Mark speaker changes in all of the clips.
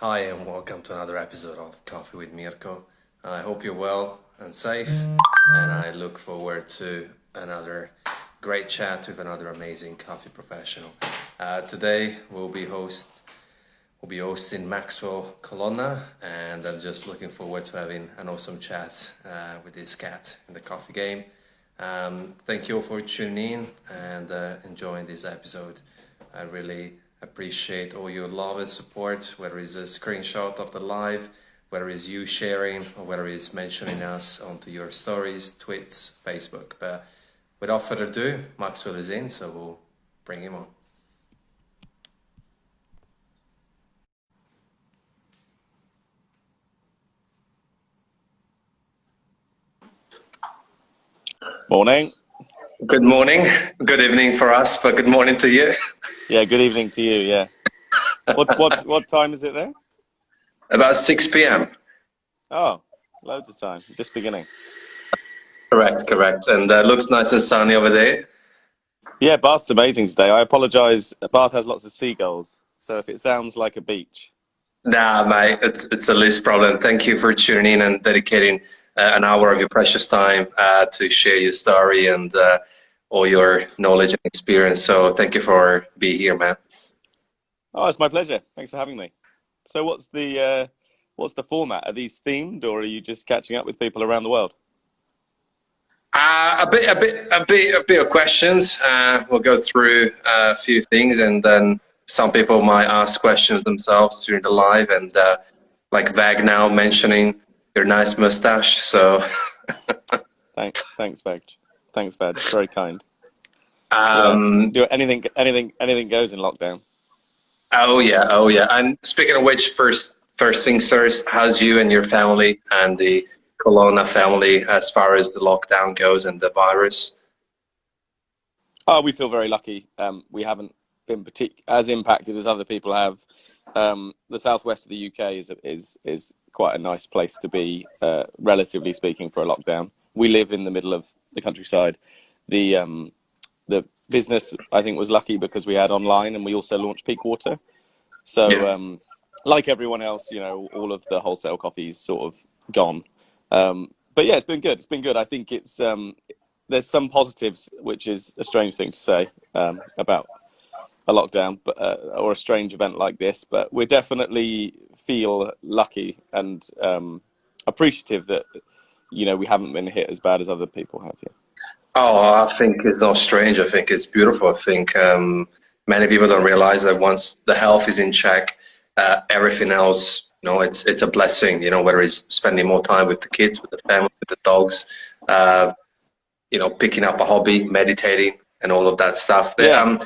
Speaker 1: Hi, and welcome to another episode of Coffee with Mirko. I hope you're well and safe, and I look forward to another great chat with another amazing coffee professional. Today we'll be hosting Maxwell Colonna, and I'm just looking forward to having an awesome chat with this cat in the coffee game. Thank you all for tuning in and enjoying this episode. I really appreciate all your love and support, whether it's a screenshot of the live, whether it's you sharing, or whether it's mentioning us onto your stories, tweets, Facebook. But without further ado, Maxwell is in, so we'll bring him on.
Speaker 2: Morning.
Speaker 1: Good morning, good evening for us, but good morning to you.
Speaker 2: Yeah, good evening to you. Yeah. What time is it there?
Speaker 1: About 6 p.m.
Speaker 2: Oh, loads of time. Just beginning.
Speaker 1: Correct. And looks nice and sunny over there.
Speaker 2: Yeah, Bath's amazing today. I apologize. Bath has lots of seagulls, so if it sounds like a beach.
Speaker 1: Nah, mate, it's the least problem. Thank you for tuning in and dedicating an hour of your precious time to share your story and all your knowledge and experience. So thank you for being here, man.
Speaker 2: Oh, it's my pleasure. Thanks for having me. So what's the format? Are these themed, or are you just catching up with people around the world?
Speaker 1: A bit of questions. We'll go through a few things, and then some people might ask questions themselves during the live, and like Vag now mentioning your nice mustache. So,
Speaker 2: Thanks, Veg. Thanks, Veg. Very kind.
Speaker 1: um,
Speaker 2: Do anything goes in lockdown.
Speaker 1: oh yeah. And speaking of which, first things first. How's you and your family and the Colonna family as far as the lockdown goes and the virus?
Speaker 2: Oh, we feel very lucky. We haven't been as impacted as other people have. The southwest of the UK is quite a nice place to be, relatively speaking, for a lockdown. We live in the middle of the countryside. The business, I think, was lucky because we had online, and we also launched Peak Water. So,
Speaker 1: Yeah.
Speaker 2: like everyone else, all of the wholesale coffee's sort of gone. But yeah, it's been good. It's been good. I think there's some positives, which is a strange thing to say about a lockdown, but or a strange event like this. But we definitely feel lucky and appreciative that we haven't been hit as bad as other people have. Yeah.
Speaker 1: Oh, I think it's not strange. I think it's beautiful. I think many people don't realize that once the health is in check, everything else, it's a blessing. Whether it's spending more time with the kids, with the family, with the dogs, uh, picking up a hobby, meditating, and all of that stuff. But,
Speaker 2: Yeah.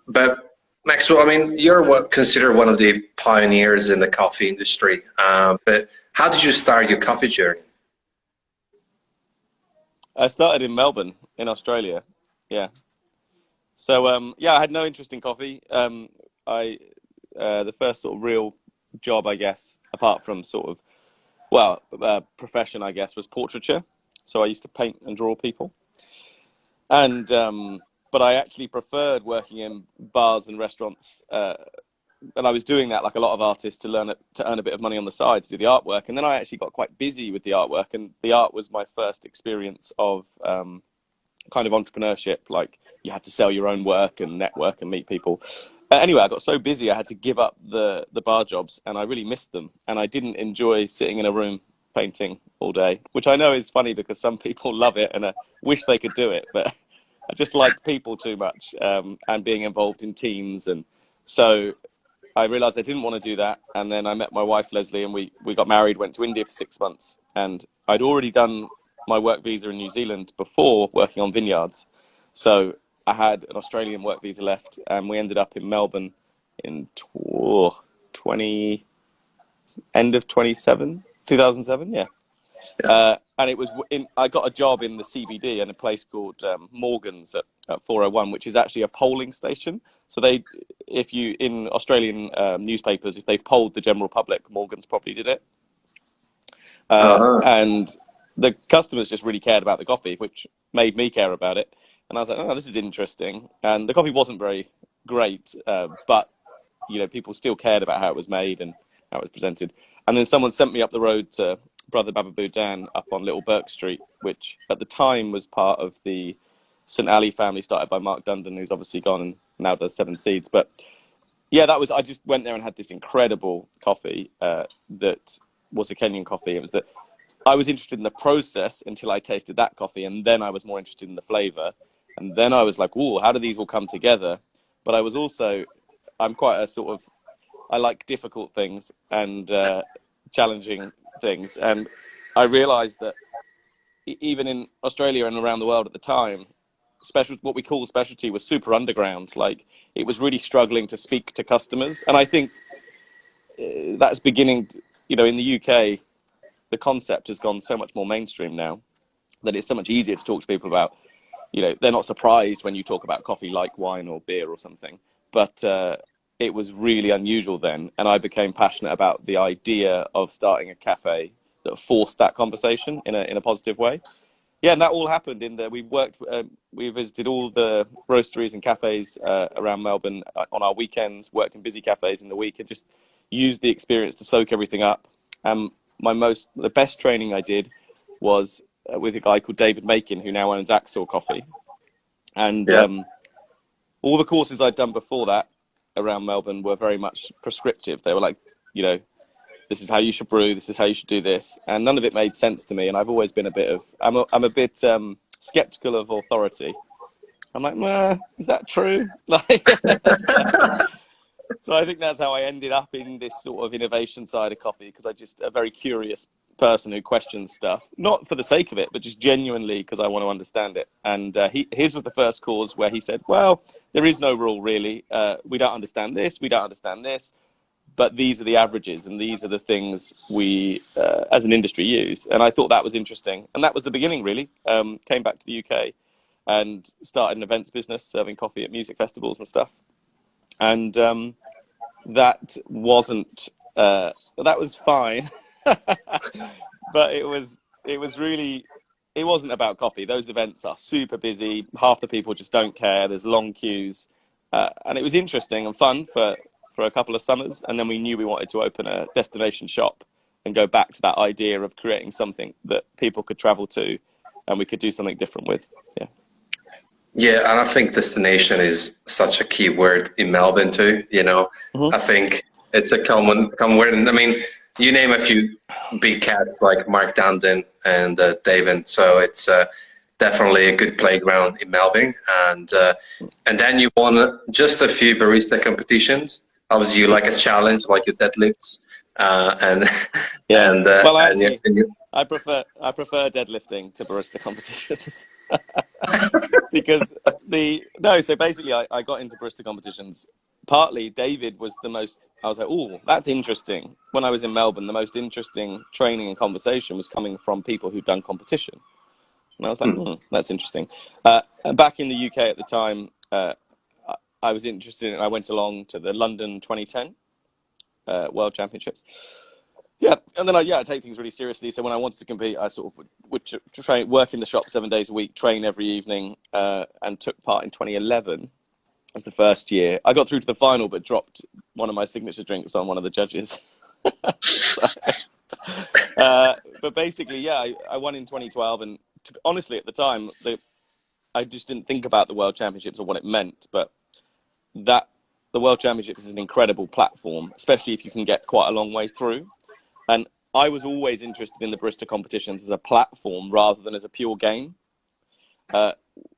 Speaker 1: but Maxwell, I mean, you're considered one of the pioneers in the coffee industry. But how did you start your coffee journey?
Speaker 2: I started in Melbourne, in Australia. Yeah. So yeah, I had no interest in coffee. I The first sort of real job, I guess, apart from sort of profession, I guess, was portraiture. So I used to paint and draw people, and but I actually preferred working in bars and restaurants. And I was doing that like a lot of artists to earn a bit of money on the side to do the artwork. And then I actually got quite busy with the artwork, and the art was my first experience of kind of entrepreneurship. Like, you had to sell your own work and network and meet people. Anyway, I got so busy I had to give up the bar jobs, and I really missed them. And I didn't enjoy sitting in a room painting all day, which I know is funny because some people love it and wish they could do it, but I just like people too much, and being involved in teams. And so I realized I didn't want to do that. And then I met my wife, Leslie, and we got married, went to India for 6 months. And I'd already done my work visa in New Zealand before working on vineyards. So I had an Australian work visa left, and we ended up in Melbourne in 20, end of 2007, yeah. And it was I got a job in the CBD in a place called Morgan's at 401, which is actually a polling station. So if you in Australian newspapers, if they've polled the general public, Morgan's probably did it.
Speaker 1: Uh-huh.
Speaker 2: And the customers just really cared about the coffee, which made me care about it. And I was like, oh, this is interesting. And the coffee wasn't very great, but you know, people still cared about how it was made and how it was presented. And then someone sent me up the road to Brother Bababoo Dan up on Little Burke Street, which at the time was part of the St. Ali family, started by Mark Dundon, who's obviously gone and now does Seven Seeds. But yeah, that was, I just went there and had this incredible coffee that was a Kenyan coffee. It was that I was interested in the process until I tasted that coffee, and then I was more interested in the flavor. And then I was like, "Ooh, how do these all come together?" But I was also, I'm quite a sort of, I like difficult things and challenging things. And I realized that even in Australia and around the world at the time, what we call specialty was super underground. Like, it was really struggling to speak to customers. And I think that's beginning, you know, in the UK, the concept has gone so much more mainstream now that it's so much easier to talk to people about. You know, they're not surprised when you talk about coffee like wine or beer or something. But it was really unusual then, and I became passionate about the idea of starting a cafe that forced that conversation in a positive way. Yeah, and that all happened in the. We visited all the roasteries and cafes around Melbourne on our weekends. Worked in busy cafes in the week, and just used the experience to soak everything up. The best training I did was with a guy called David Makin, who now owns Axel Coffee, and all the courses I'd done before that around Melbourne were very much prescriptive. They were like, you know, this is how you should brew, this is how you should do this, and none of it made sense to me. And I've always been I'm a bit skeptical of authority. I'm like, is that true? Like, so I think that's how I ended up in this sort of innovation side of coffee, because I just a very curious person who questions stuff, not for the sake of it, but just genuinely because I want to understand it. And his was the first course where he said, well, there is no rule really. We don't understand this, we don't understand this, but these are the averages and these are the things we as an industry use. And I thought that was interesting. And that was the beginning really. Came back to the UK and started an events business, serving coffee at music festivals and stuff. And that wasn't that was fine. But it wasn't about coffee. Those events are super busy. Half the people just don't care. There's long queues. And it was interesting and fun for a couple of summers. And then we knew we wanted to open a destination shop and go back to that idea of creating something that people could travel to and we could do something different with. Yeah.
Speaker 1: Yeah, and I think destination is such a key word in Melbourne too. You know, I think it's a common word. And I mean, you name a few big cats like Mark Dundon and David. So it's definitely a good playground in Melbourne. And then you won just a few barista competitions. Obviously, you like a challenge, like your deadlifts, and
Speaker 2: yeah.
Speaker 1: and
Speaker 2: well,
Speaker 1: and
Speaker 2: actually,
Speaker 1: you,
Speaker 2: I prefer deadlifting to barista competitions. Because so basically I got into barista competitions. Partly David was I was like, oh, that's interesting. When I was in Melbourne, the most interesting training and conversation was coming from people who'd done competition. And I was like, that's interesting. Back in the UK at the time, I was interested in, I went along to the London 2010 World Championships. Yeah, and then I take things really seriously. So when I wanted to compete, I sort of would work in the shop 7 days a week, train every evening, and took part in 2011 as the first year. I got through to the final, but dropped one of my signature drinks on one of the judges. But basically, yeah, I won in 2012, and honestly, at the time, I just didn't think about the World Championships or what it meant, but the World Championships is an incredible platform, especially if you can get quite a long way through. And I was always interested in the barista competitions as a platform rather than as a pure game,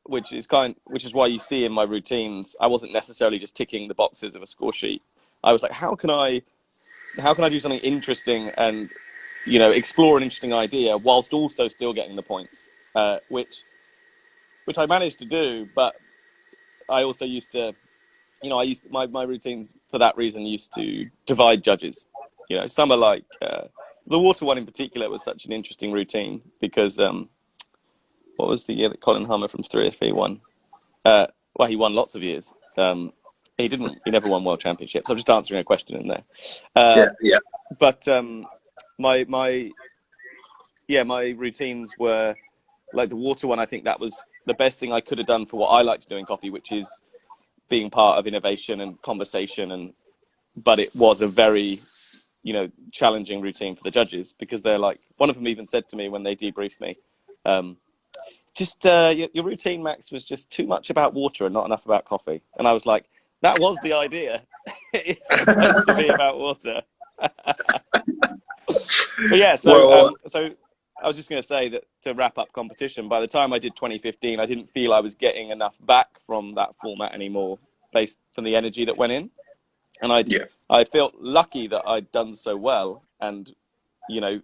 Speaker 2: which is why you see in my routines, I wasn't necessarily just ticking the boxes of a score sheet. I was like, how can I do something interesting and, you know, explore an interesting idea whilst also still getting the points, which I managed to do. But I also used to, you know, my routines for that reason used to divide judges. You know, some are like the water one in particular was such an interesting routine because what was the year that Colin Hummer from 3FE won? Well, he won lots of years. He never won world championships. I'm just answering a question in there.
Speaker 1: yeah.
Speaker 2: But my routines were like the water one. I think that was the best thing I could have done for what I like to do in coffee, which is being part of innovation and conversation and but it was a very, challenging routine for the judges, because they're like, one of them even said to me when they debriefed me, your routine, Max, was just too much about water and not enough about coffee. And I was like, that was the idea. It's supposed to be about water. But yeah,
Speaker 1: Well,
Speaker 2: so I was just going to say that, to wrap up competition, by the time I did 2015, I didn't feel I was getting enough back from that format anymore, based on the energy that went in. And
Speaker 1: yeah.
Speaker 2: I felt lucky that I'd done so well. And, I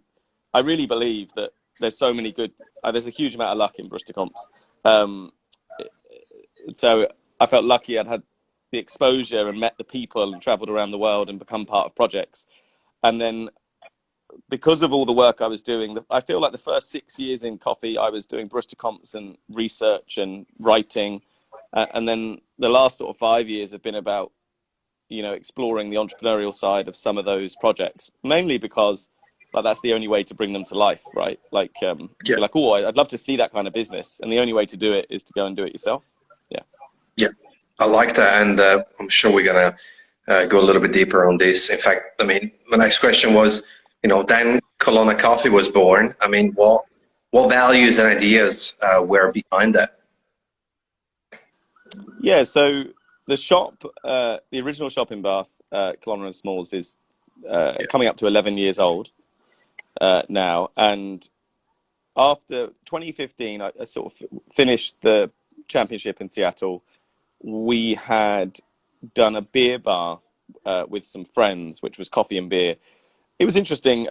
Speaker 2: really believe that there's so many good, there's a huge amount of luck in barista comps. So I felt lucky I'd had the exposure and met the people and traveled around the world and become part of projects. And then, because of all the work I was doing, I feel like the first 6 years in coffee, I was doing barista comps and research and writing. And then the last sort of 5 years have been about, exploring the entrepreneurial side of some of those projects, mainly because that's the only way to bring them to life, right? You're like, oh, I'd love to see that kind of business. And the only way to do it is to go and do it yourself. Yeah.
Speaker 1: Yeah, I like that. And I'm sure we're going to go a little bit deeper on this. In fact, I mean, my next question was, then Colonna Coffee was born. I mean, what values and ideas were behind that?
Speaker 2: Yeah, so the shop, the original shop in Bath, Colonna and Smalls, is coming up to 11 years old now. And after 2015, I sort of finished the championship in Seattle. We had done a beer bar with some friends, which was coffee and beer. It was interesting.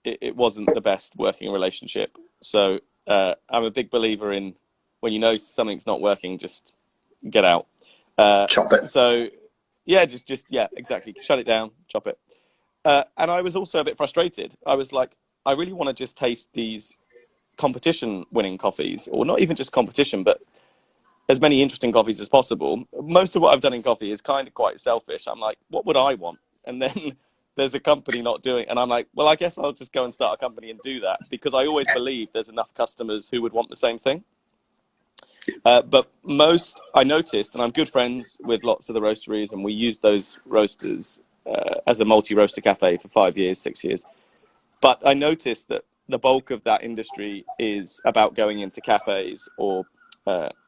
Speaker 2: It wasn't the best working relationship. So I'm a big believer in, when you know something's not working, just get out.
Speaker 1: Chop it.
Speaker 2: So yeah, yeah, exactly. Shut it down, chop it. And I was also a bit frustrated. I was like, I really want to just taste these competition winning coffees, or not even just competition, but as many interesting coffees as possible. Most of what I've done in coffee is kind of quite selfish. I'm like, what would I want? And then there's a company not doing, and I'm like, well, I guess I'll just go and start a company and do that, because I always believe there's enough customers who would want the same thing. But I noticed, and I'm good friends with lots of the roasteries, and we used those roasters as a multi-roaster cafe for 5 years, 6 years. But I noticed that the bulk of that industry is about going into cafes or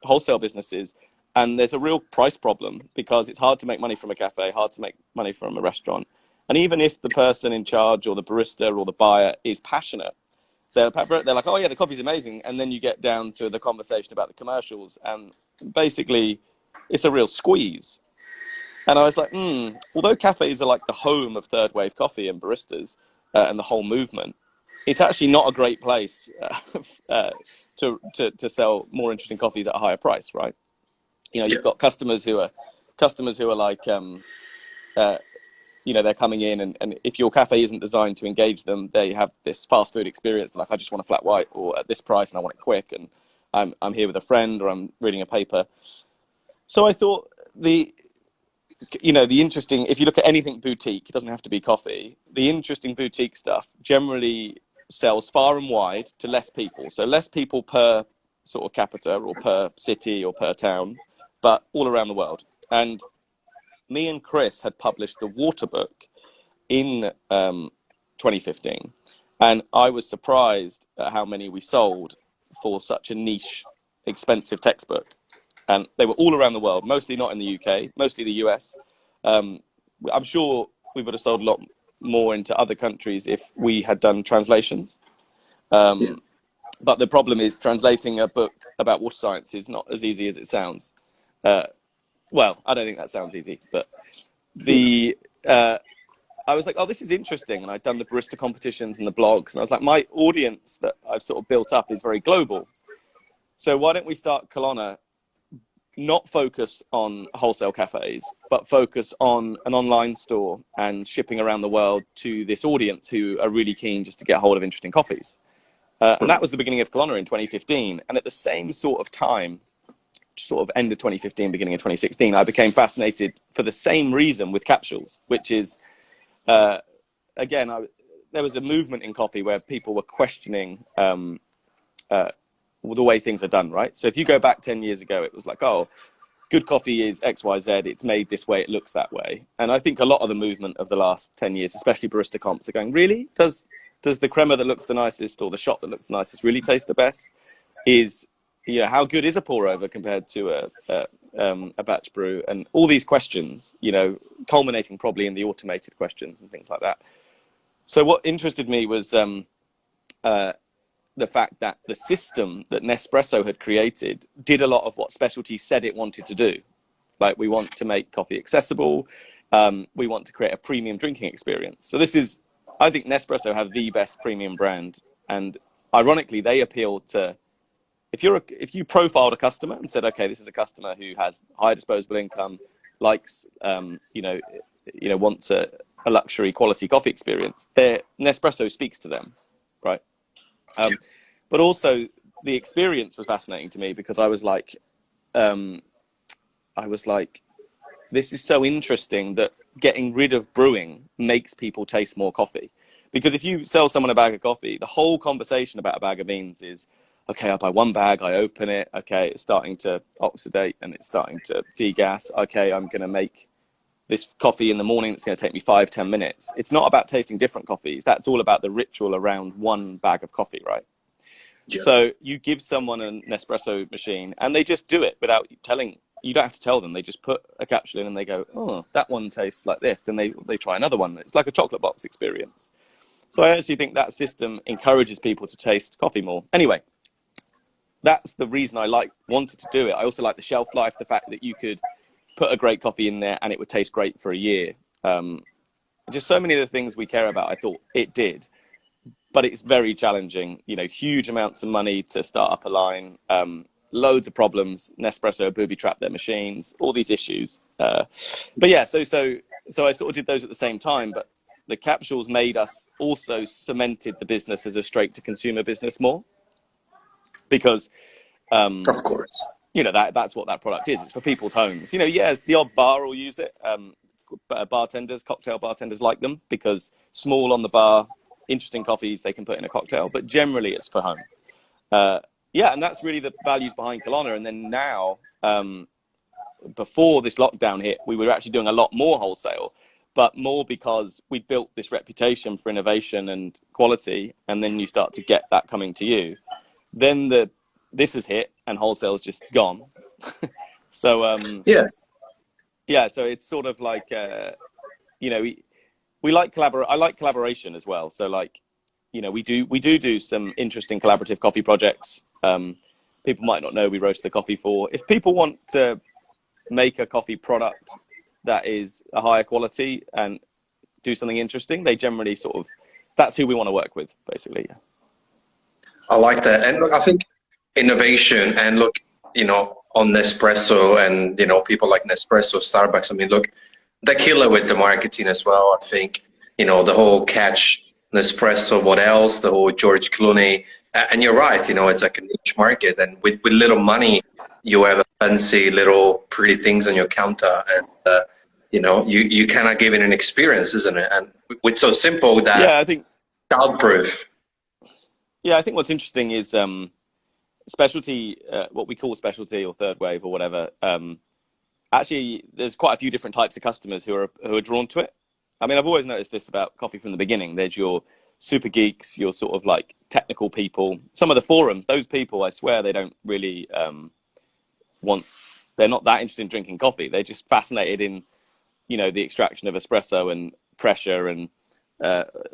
Speaker 2: wholesale businesses, and there's a real price problem, because it's hard to make money from a cafe, hard to make money from a restaurant. And even if the person in charge or the barista or the buyer is passionate, they're like, oh yeah, the coffee's amazing. And then you get down to the conversation about the commercials, and basically it's a real squeeze. And I was like, although cafes are like the home of third wave coffee and baristas and the whole movement, it's actually not a great place to sell more interesting coffees at a higher price, right? You've got customers who are like, they're coming in, and if your cafe isn't designed to engage them, they have this fast food experience. They're like, I just want a flat white, or at this price, and I want it quick, and I'm here with a friend, or I'm reading a paper. So I thought the interesting, if you look at anything boutique, it doesn't have to be coffee, the interesting boutique stuff generally sells far and wide to less people. So less people per sort of capita, or per city, or per town, but all around the world. And me and Chris had published the Water Book in 2015, and I was surprised at how many we sold for such a niche, expensive textbook. And they were all around the world, mostly not in the UK, mostly the US. I'm sure we would have sold a lot more into other countries if we had done translations. But the problem is, translating a book about water science is not as easy as it sounds. Well, I don't think that sounds easy, but I was like, oh, this is interesting. And I'd done the barista competitions and the blogs, and I was like, my audience that I've sort of built up is very global. So why don't we start Colonna, not focus on wholesale cafes, but focus on an online store and shipping around the world to this audience who are really keen just to get hold of interesting coffees. And that was the beginning of Colonna in 2015. And at the same sort of time, sort of end of 2015, beginning of 2016, I became fascinated for the same reason with capsules, which is, again, there was a movement in coffee where people were questioning the way things are done, right? So if you go back 10 years ago, it was like, oh, good coffee is X, Y, Z. It's made this way. It looks that way. And I think a lot of the movement of the last 10 years, especially barista comps, are going, really? Does the crema that looks the nicest or the shot that looks the nicest really taste the best? How good is a pour over compared to a batch brew? And all these questions, culminating probably in the automated questions and things like that. So what interested me was the fact that the system that Nespresso had created did a lot of what specialty said it wanted to do. Like, we want to make coffee accessible. We want to create a premium drinking experience. So I think Nespresso have the best premium brand. And ironically, they appeal to, if you profiled a customer and said, okay, this is a customer who has high disposable income, likes, wants a luxury quality coffee experience, Nespresso speaks to them, right? But also the experience was fascinating to me, because I was like, this is so interesting that getting rid of brewing makes people taste more coffee. Because if you sell someone a bag of coffee, the whole conversation about a bag of beans is, okay, I buy one bag, I open it, okay, it's starting to oxidate and it's starting to degas. Okay, I'm going to make this coffee in the morning that's going to take me 5-10 minutes. It's not about tasting different coffees. That's all about the ritual around one bag of coffee, right? Yeah. So you give someone an Nespresso machine and they just do it without telling. You don't have to tell them. They just put a capsule in and they go, oh, that one tastes like this. Then they try another one. It's like a chocolate box experience. So I actually think that system encourages people to taste coffee more. Anyway, that's the reason I wanted to do it. I also like the shelf life, the fact that you could put a great coffee in there and it would taste great for a year. Just so many of the things we care about, I thought it did. But it's very challenging, huge amounts of money to start up a line, loads of problems. Nespresso booby-trapped their machines, all these issues. But yeah, so I sort of did those at the same time, but the capsules made us also cemented the business as a straight-to-consumer business more. Because,
Speaker 1: of course,
Speaker 2: that's what that product is. It's for people's homes. The odd bar will use it. Cocktail bartenders like them because small on the bar, interesting coffees they can put in a cocktail, but generally it's for home. And that's really the values behind Colonna. And then now, before this lockdown hit, we were actually doing a lot more wholesale, but more because we built this reputation for innovation and quality, and then you start to get that coming to you. Then this has hit and wholesale's just gone. So so it's sort of like we like I like collaboration as well. So we do some interesting collaborative coffee projects. People might not know we roast the coffee for. If people want to make a coffee product that is a higher quality and do something interesting, they generally that's who we want to work with, basically. Yeah.
Speaker 1: I like that. And look, I think innovation and on Nespresso and, people like Nespresso, Starbucks, I mean, look, they're killer with the marketing as well. I think, the whole catch Nespresso, what else, the whole George Clooney. And you're right, it's like a niche market. And with little money, you have a fancy little pretty things on your counter. And, you cannot give it an experience, isn't it? And it's so simple that
Speaker 2: I think
Speaker 1: child-proof.
Speaker 2: Yeah, I think what's interesting is specialty, what we call specialty or third wave or whatever. Actually, there's quite a few different types of customers who are drawn to it. I mean, I've always noticed this about coffee from the beginning. There's your super geeks, your sort of like technical people. Some of the forums, those people, I swear, they don't really they're not that interested in drinking coffee. They're just fascinated in, the extraction of espresso and pressure and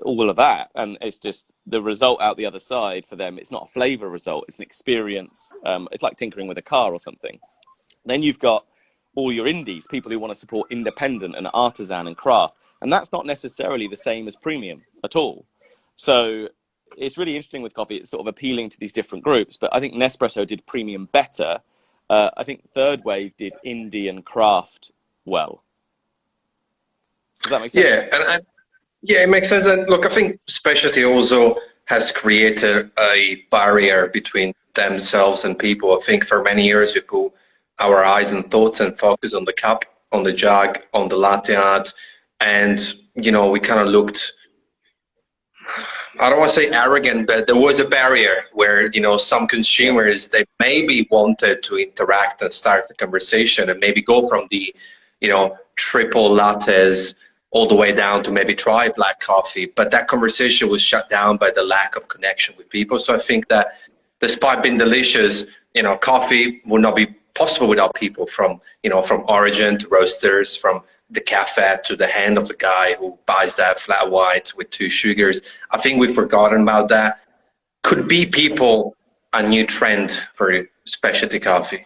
Speaker 2: all of that. And it's just the result out the other side for them. It's not a flavor result. It's an experience. It's like tinkering with a car or something. Then you've got all your indies, people who want to support independent and artisan and craft. And that's not necessarily the same as premium at all. So it's really interesting with coffee. It's sort of appealing to these different groups. But I think Nespresso did premium better. I think Third Wave did indie and craft well. Does that make sense?
Speaker 1: Yeah, it makes sense. And look, I think specialty also has created a barrier between themselves and people. I think for many years we put our eyes and thoughts and focus on the cup, on the jug, on the latte art, and we kind of looked, I don't want to say arrogant, but there was a barrier where, some consumers, they maybe wanted to interact and start the conversation and maybe go from the, triple lattes all the way down to maybe try black coffee. But that conversation was shut down by the lack of connection with people. So I think that despite being delicious, coffee would not be possible without people from origin to roasters, from the cafe to the hand of the guy who buys that flat white with 2 sugars. I think we've forgotten about that. Could be people a new trend for specialty coffee,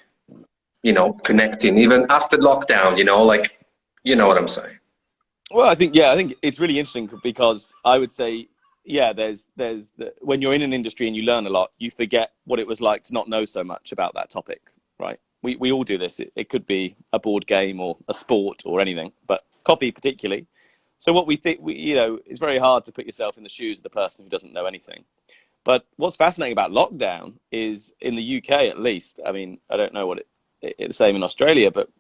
Speaker 1: connecting even after lockdown, you know what I'm saying.
Speaker 2: Well, I think it's really interesting because I would say, when you're in an industry and you learn a lot, you forget what it was like to not know so much about that topic, right? We all do this. It could be a board game or a sport or anything, but coffee particularly. So what we think, it's very hard to put yourself in the shoes of the person who doesn't know anything. But what's fascinating about lockdown is, in the UK at least, I mean, I don't know what it's the same in Australia, but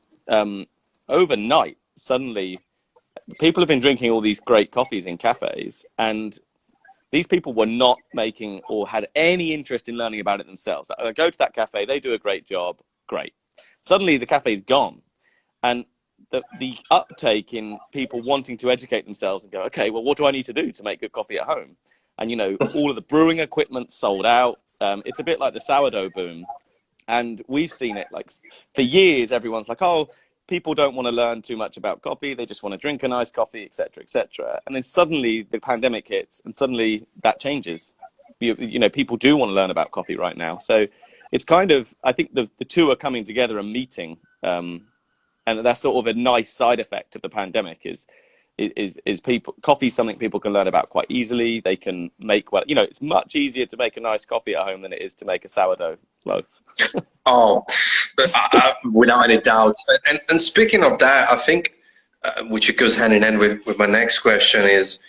Speaker 2: overnight, suddenly, people have been drinking all these great coffees in cafes, and these people were not making or had any interest in learning about it themselves. I go to that cafe, they do a great job, great. Suddenly the cafe's gone, and the uptake in people wanting to educate themselves and go, okay, well, what do I need to do to make good coffee at home? And, all of the brewing equipment sold out. It's a bit like the sourdough boom. And we've seen it, like, for years, everyone's like, oh, people don't want to learn too much about coffee. They just want to drink a nice coffee, et cetera, et cetera. And then suddenly the pandemic hits, and suddenly that changes. People do want to learn about coffee right now. So it's kind of, I think the two are coming together and meeting. And that's sort of a nice side effect of the pandemic is coffee is something people can learn about quite easily. They can make, it's much easier to make a nice coffee at home than it is to make a sourdough loaf.
Speaker 1: Oh, without any doubt. And speaking of that, I think, which goes hand in hand with my next question, is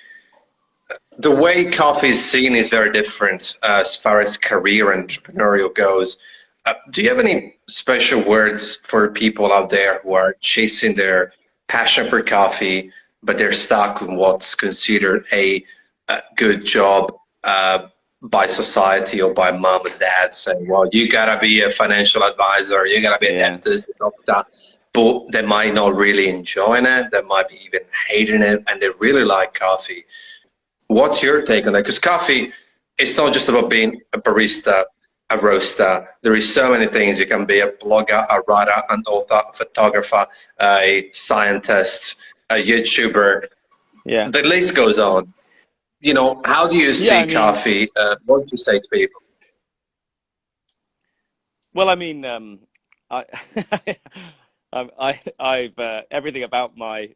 Speaker 1: the way coffee is seen is very different as far as career and entrepreneurial goes. Do you have any special words for people out there who are chasing their passion for coffee, but they're stuck in what's considered a good job by society or by mom and dad, saying, well, you gotta be a financial advisor, you gotta be a dentist, a doctor, but they might not really enjoying it, they might be even hating it, and they really like coffee. What's your take on that? Because coffee, it's not just about being a barista, a roaster. There is so many things. You can be a blogger, a writer, an author, a photographer, a scientist, a YouTuber.
Speaker 2: Yeah.
Speaker 1: The list goes on. How do you see coffee? What would you say to people?
Speaker 2: Well, I mean, I've everything about my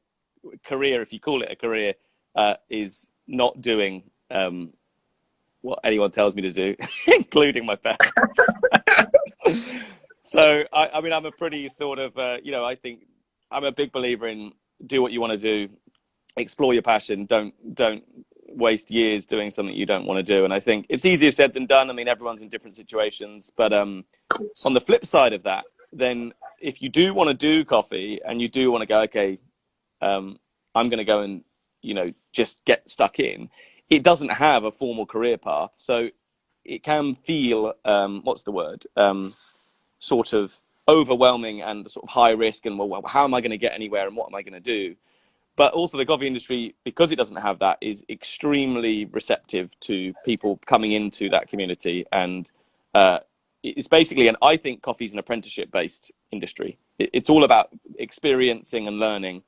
Speaker 2: career, if you call it a career, is not doing what anyone tells me to do, including my parents. So, I mean, I'm a pretty sort of, I think I'm a big believer in do what you want to do, explore your passion, don't waste years doing something you don't want to do. And I think it's easier said than done. I mean, everyone's in different situations, but on the flip side of that, then if you do want to do coffee and you do want to go, okay, I'm going to go and, just get stuck in, it doesn't have a formal career path. So it can feel, sort of overwhelming and sort of high risk, and well, how am I going to get anywhere and what am I going to do? But also the coffee industry, because it doesn't have that, is extremely receptive to people coming into that community. And it's basically, and I think coffee is an apprenticeship-based industry. It's all about experiencing and learning.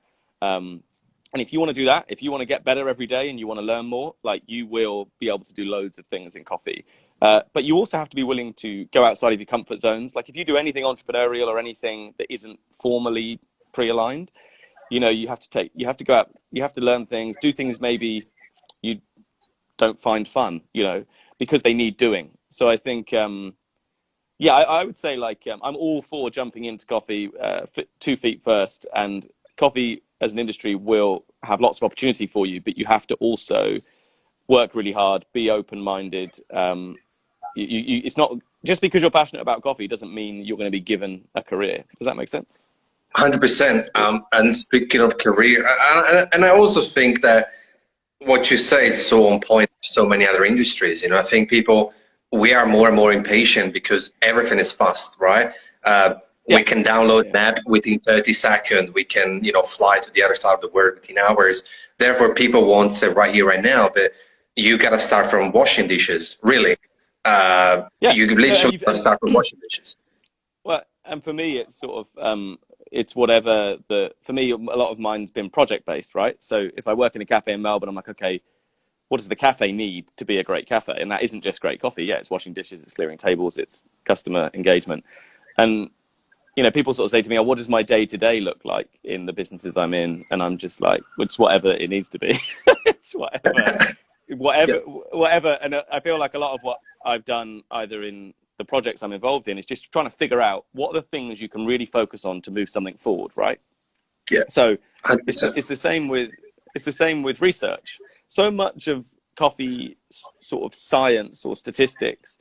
Speaker 2: And if you want to do that, if you want to get better every day and you want to learn more, like, you will be able to do loads of things in coffee. But you also have to be willing to go outside of your comfort zones. Like, if you do anything entrepreneurial or anything that isn't formally pre-aligned, you have to go out, you have to learn things, do things maybe you don't find fun, because they need doing. So I think, I would say, like, I'm all for jumping into coffee 2 feet first, and coffee as an industry will have lots of opportunity for you, but you have to also work really hard, be open-minded. It's not just because you're passionate about coffee doesn't mean you're going to be given a career. Does that make sense?
Speaker 1: 100%. And speaking of career, and I also think that what you say is so on point for so many other industries. You know, I think people, we are more and more impatient because everything is fast, right?
Speaker 2: Yeah.
Speaker 1: We can download an app within 30 seconds. We can, you know, fly to the other side of the world within hours. Therefore, people want it right here, right now. But you got to start from washing dishes, really.
Speaker 2: Yeah.
Speaker 1: You literally got to start from washing dishes.
Speaker 2: Well, and for me, it's sort of it's whatever for me, a lot of mine's been project based, right? So if I work in a cafe in Melbourne, I'm like, okay, what does the cafe need to be a great cafe? And that isn't just great coffee. Yeah, it's washing dishes, it's clearing tables, it's customer engagement. And you know, people sort of say to me, "Oh, what does my day to day look like in the businesses I'm in?" And I'm just like, well, "It's whatever it needs to be. It's
Speaker 1: Yeah.
Speaker 2: whatever." And I feel like a lot of what I've done, either in the projects I'm involved in, is just trying to figure out what are the things you can really focus on to move something forward, right?
Speaker 1: Yeah.
Speaker 2: So
Speaker 1: 100%.
Speaker 2: it's the same with research. So much of coffee sort of science or statistics,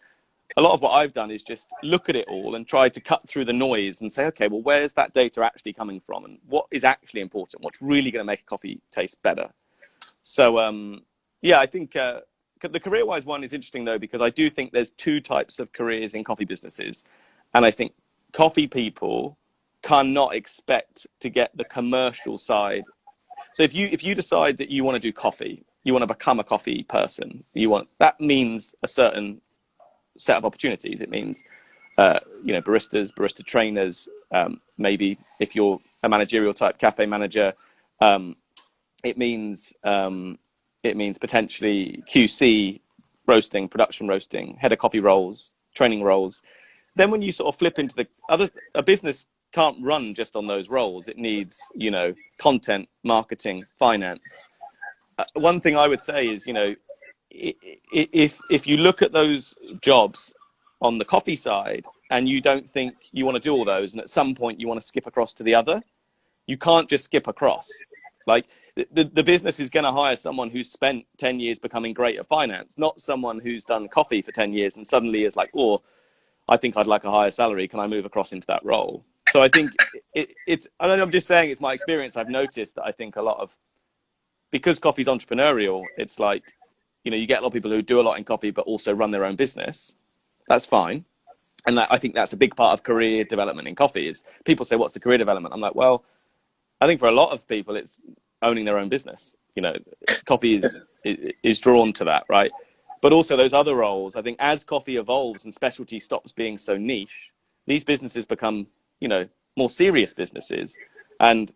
Speaker 2: a lot of what I've done is just look at it all and try to cut through the noise and say, okay, well, where's that data actually coming from, and what is actually important? What's really going to make a coffee taste better? So, yeah, I think the career-wise one is interesting though, because I do think there's two types of careers in coffee businesses, and I think coffee people cannot expect to get the commercial side. So if you decide that you want to do coffee, you want to become a coffee person, that means a certain set of opportunities. It means, you know, baristas, barista trainers, maybe if you're a managerial type cafe manager, um, it means potentially QC, roasting, production roasting, head of coffee roles, training roles. Then when you sort of flip into a business can't run just on those roles. It needs, you know, content, marketing, finance. One thing I would say is, you know, if you look at those jobs on the coffee side and you don't think you want to do all those, and at some point you want to skip across to the other, you can't just skip across. Like the business is going to hire someone who's spent 10 years becoming great at finance, not someone who's done coffee for 10 years and suddenly is like, oh, I think I'd like a higher salary. Can I move across into that role? So I think I'm just saying it's my experience. I've noticed that I think a lot of, because coffee's entrepreneurial, it's like, you know, you get a lot of people who do a lot in coffee, but also run their own business. That's fine. And I think that's a big part of career development in coffee is people say, what's the career development? I'm like, well, I think for a lot of people, it's owning their own business. You know, coffee is drawn to that, right? But also those other roles, I think as coffee evolves and specialty stops being so niche, these businesses become, you know, more serious businesses. And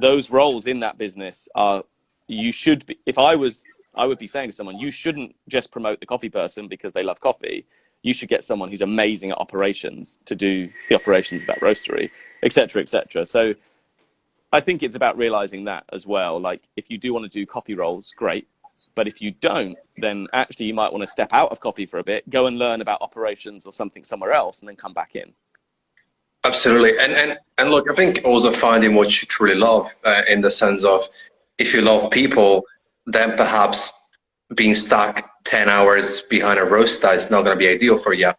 Speaker 2: those roles in that business are, you should be, I would be saying to someone, you shouldn't just promote the coffee person because they love coffee. You should get someone who's amazing at operations to do the operations of that roastery, et cetera, et cetera. So I think it's about realizing that as well. Like if you do want to do coffee roles, great. But if you don't, then actually you might want to step out of coffee for a bit, go and learn about operations or something somewhere else, and then come back in.
Speaker 1: Absolutely. And look, I think also finding what you truly love in the sense of if you love people, then perhaps being stuck 10 hours behind a roaster is not going to be ideal for you.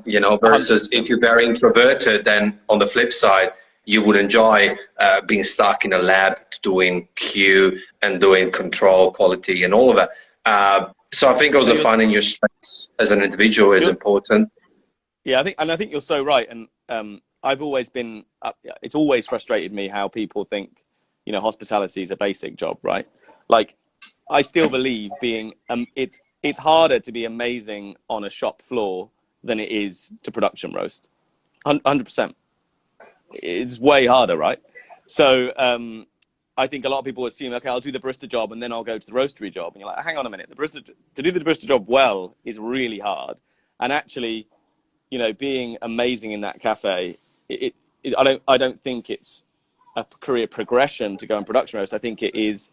Speaker 1: You know, versus
Speaker 2: 100%.
Speaker 1: if you're very introverted, then on the flip side, you would enjoy being stuck in a lab doing Q and doing control, quality, and all of that. So I think also finding your strengths as an individual is important.
Speaker 2: Yeah, I think you're so right. And I've always been, it's always frustrated me how people think, you know, hospitality is a basic job, right? Like, I still believe it's harder to be amazing on a shop floor than it is to production roast. 100%. It's way harder, right? So I think a lot of people assume, okay, I'll do the barista job and then I'll go to the roastery job. And you're like, hang on a minute, to do the barista job well is really hard. And actually, you know, being amazing in that cafe, I don't think it's a career progression to go in production roast. I think it's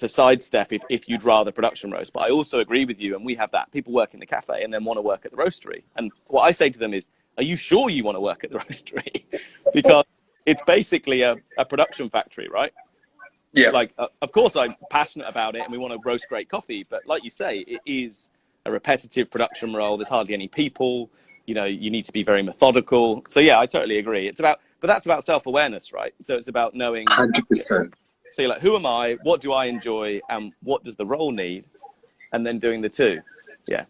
Speaker 2: a sidestep if you'd rather production roast. But I also agree with you, and we have that. People work in the cafe and then want to work at the roastery. And what I say to them is, are you sure you want to work at the roastery? Because it's basically a production factory, right?
Speaker 1: Yeah.
Speaker 2: Like, of course, I'm passionate about it and we want to roast great coffee. But like you say, it is a repetitive production role. There's hardly any people. You know, you need to be very methodical. So, yeah, I totally agree. But that's about self-awareness, right? So it's about knowing
Speaker 1: 100%.
Speaker 2: So you're like, who am I? What do I enjoy? And what does the role need? And then doing the two. Yeah.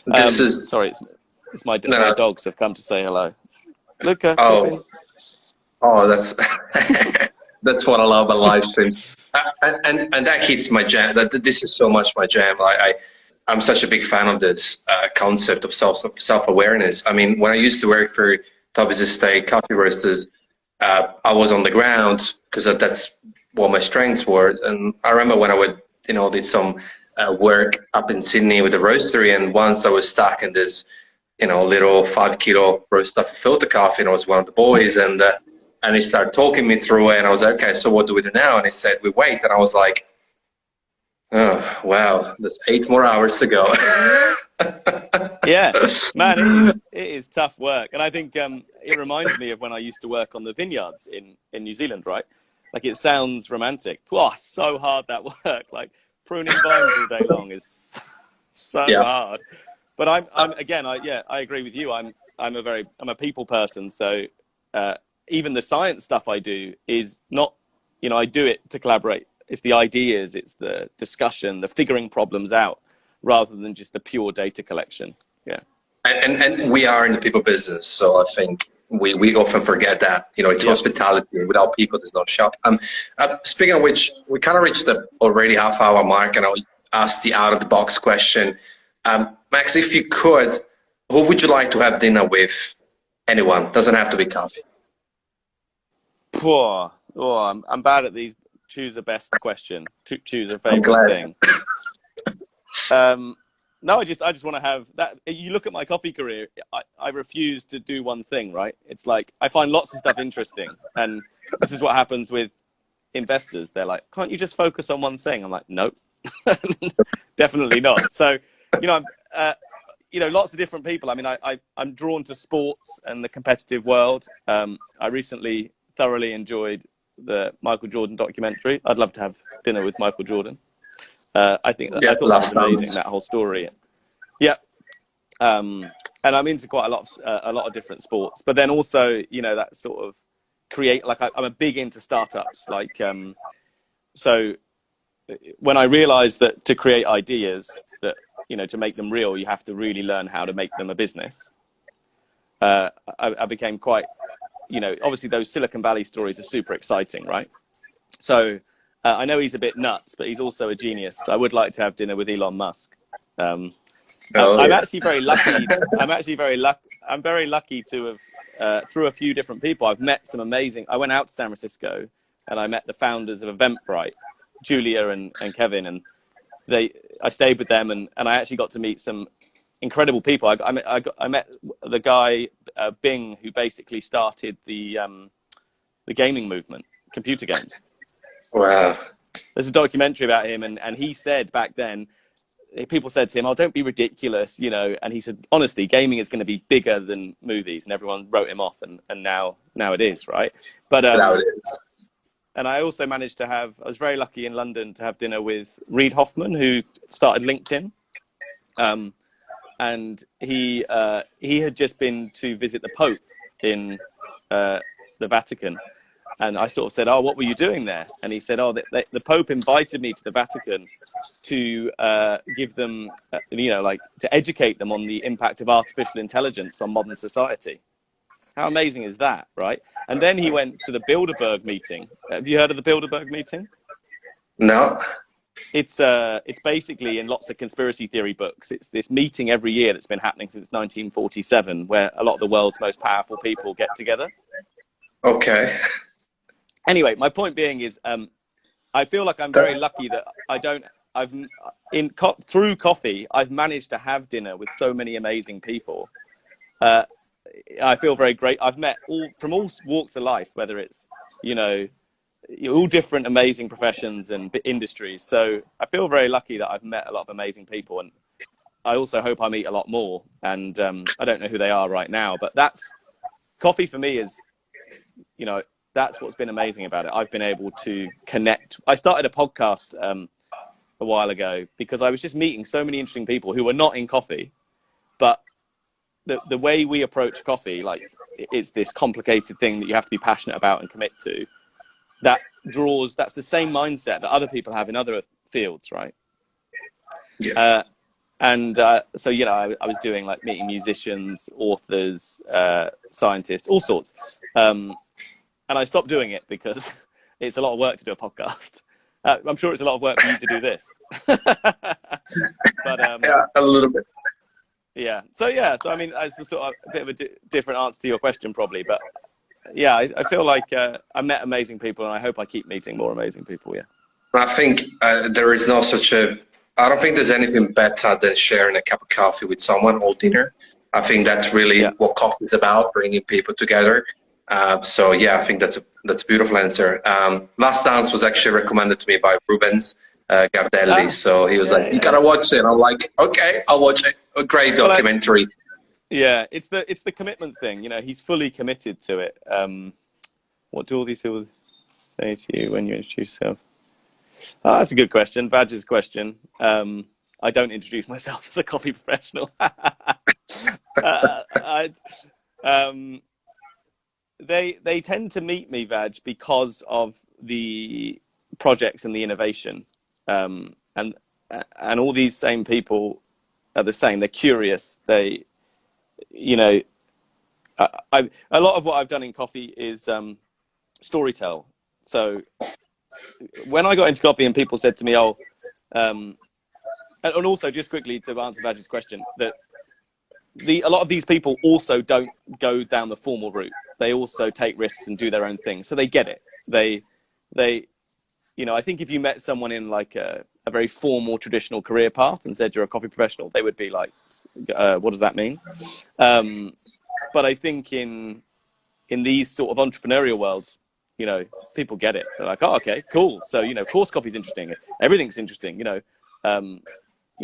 Speaker 1: This is
Speaker 2: Sorry, it's my
Speaker 1: no.
Speaker 2: dogs have come to say hello. Luca, come in.
Speaker 1: Oh, that's that's what I love about live streams, and that hits my jam. That this is so much my jam. I'm such a big fan of this concept of self awareness. I mean, when I used to work for Toby's Estate Coffee Roasters, I was on the ground because that's what my strengths were. And I remember when I would, did some work up in Sydney with a roastery, and once I was stuck in this, little 5 kilo roast for filter coffee, and I was one of the boys, and he started talking me through it, and I was like, okay, so what do we do now? And he said, we wait, and I was like, oh, wow, there's 8 more hours to go.
Speaker 2: Yeah, man, it is tough work. And I think it reminds me of when I used to work on the vineyards in New Zealand, right? Like, it sounds romantic. Oh, so hard that work. Like, pruning vines all day long is so hard. But I agree with you. I'm a people person. So even the science stuff I do is not, I do it to collaborate. It's the ideas, it's the discussion, the figuring problems out, rather than just the pure data collection. Yeah.
Speaker 1: And we are in the people business, so I think we often forget that, it's hospitality, and without people, there's no shop. Speaking of which, we kind of reached the already half-hour mark, and I'll ask the out-of-the-box question. Max, if you could, who would you like to have dinner with? Anyone. Doesn't have to be coffee.
Speaker 2: I'm bad at these. Choose a best question. Choose a favorite thing. No, I just want to have that. You look at my coffee career, I refuse to do one thing, right? It's like, I find lots of stuff interesting. And this is what happens with investors. They're like, can't you just focus on one thing? I'm like, nope, definitely not. So, lots of different people. I mean, I'm drawn to sports and the competitive world. I recently thoroughly enjoyed the Michael Jordan documentary. I'd love to have dinner with Michael Jordan. I thought that was amazing, that whole story. Yeah. And I'm into quite a lot of different sports, but then also, that sort of I'm a big into startups. Like, so when I realized that to create ideas that, to make them real, you have to really learn how to make them a business. I became quite, obviously those Silicon Valley stories are super exciting, right? So I know he's a bit nuts, but he's also a genius. I would like to have dinner with Elon Musk. I'm actually very lucky. I'm very lucky to have, through a few different people, I've met some amazing. I went out to San Francisco and I met the founders of Eventbrite, Julia and Kevin, and I stayed with them, and I actually got to meet some incredible people. I met the guy Bing, who basically started the gaming movement, computer games.
Speaker 1: Wow.
Speaker 2: There's a documentary about him, and he said back then, people said to him, "Oh, don't be ridiculous," and he said, honestly, gaming is going to be bigger than movies, and everyone wrote him off, and now it is, right? But
Speaker 1: now it is.
Speaker 2: And I also managed to I was very lucky in London to have dinner with Reid Hoffman, who started LinkedIn. And he had just been to visit the Pope in the Vatican. And I sort of said, "Oh, what were you doing there?" And he said, "Oh, the Pope invited me to the Vatican to give them, to educate them on the impact of artificial intelligence on modern society." How amazing is that, right? And then he went to the Bilderberg meeting. Have you heard of the Bilderberg meeting?
Speaker 1: No.
Speaker 2: It's basically in lots of conspiracy theory books. It's this meeting every year that's been happening since 1947, where a lot of the world's most powerful people get together.
Speaker 1: Okay.
Speaker 2: Anyway, my point being is, I feel like I'm very lucky that through coffee, I've managed to have dinner with so many amazing people. I feel very great. I've met from all walks of life, whether it's, all different amazing professions and industries. So I feel very lucky that I've met a lot of amazing people, and I also hope I meet a lot more. And I don't know who they are right now, but coffee for me is, that's what's been amazing about it. I've been able to connect. I started a podcast a while ago because I was just meeting so many interesting people who were not in coffee, but the way we approach coffee, like, it's this complicated thing that you have to be passionate about and commit to. that's the same mindset that other people have in other fields, right?
Speaker 1: Yeah.
Speaker 2: So, you know, I was doing like meeting musicians, authors, scientists, all sorts. And I stopped doing it because it's a lot of work to do a podcast. I'm sure it's a lot of work for you to do this. But
Speaker 1: Yeah, a little bit.
Speaker 2: yeah. So I mean, it's a sort of a bit of a different answer to your question, probably. But yeah, I feel like I met amazing people, and I hope I keep meeting more amazing people. Yeah.
Speaker 1: I think there is no such a. I don't think there's anything better than sharing a cup of coffee with someone or dinner. I think that's really what coffee is about, bringing people together. So yeah, I think that's a beautiful answer. Last Dance was actually recommended to me by Rubens Gardelli. So he was like, "You gotta watch it." I'm like, "Okay, I'll watch it." A great documentary.
Speaker 2: Yeah, it's the commitment thing. You know, he's fully committed to it. What do all these people say to you when you introduce yourself? Oh, that's a good question. Vaj's question. I don't introduce myself as a coffee professional. They tend to meet me, Vaj, because of the projects and the innovation, and all these same people are the same. They're curious. They, you know, a lot of what I've done in coffee is storytell. So when I got into coffee and people said to me, "Oh," and also just quickly to answer Vaj's question, that a lot of these people also don't go down the formal route. They also take risks and do their own thing. So they get it. They, you know, I think if you met someone in like a very formal, traditional career path and said you're a coffee professional, they would be like, what does that mean? But I think in these sort of entrepreneurial worlds, you know, people get it. They're like, oh, okay, cool. So, you know, of course coffee's interesting. Everything's interesting, you